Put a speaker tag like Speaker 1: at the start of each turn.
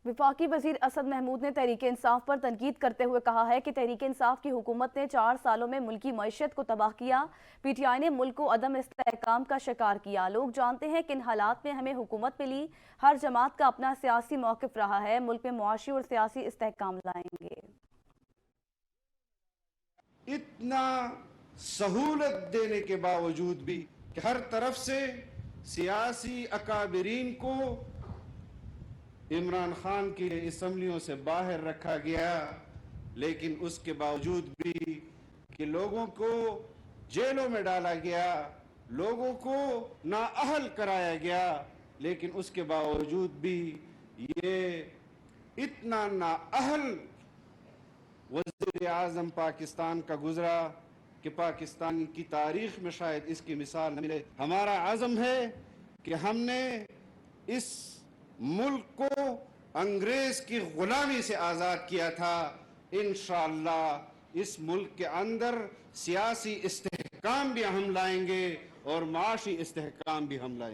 Speaker 1: وفاقی وزیر اسد محمود نے تحریک انصاف پر تنقید کرتے ہوئے کہا ہے کہ تحریک انصاف کی حکومت نے 4 سالوں میں ملکی معیشت کو تباہ کیا۔ پی ٹی آئی نے ملک کو عدم استحکام کا شکار کیا۔ لوگ جانتے ہیں کہ ان حالات میں ہمیں حکومت ملی، ہر جماعت کا اپنا سیاسی موقف رہا ہے، ملک میں معاشی اور سیاسی استحکام لائیں گے۔
Speaker 2: اتنا سہولت دینے کے باوجود بھی کہ ہر طرف سے سیاسی اکابرین کو عمران خان کی اسمبلیوں سے باہر رکھا گیا، لیکن اس کے باوجود بھی کہ لوگوں کو جیلوں میں ڈالا گیا، لوگوں کو نااہل کرایا گیا، لیکن اس کے باوجود بھی یہ اتنا نااہل وزیر اعظم پاکستان کا گزرا کہ پاکستان کی تاریخ میں شاید اس کی مثال نہ ملے۔ ہمارا عزم ہے کہ ہم نے اس ملک کو انگریز کی غلامی سے آزاد کیا تھا، انشاءاللہ اس ملک کے اندر سیاسی استحکام بھی ہم لائیں گے اور معاشی استحکام بھی ہم لائیں گے۔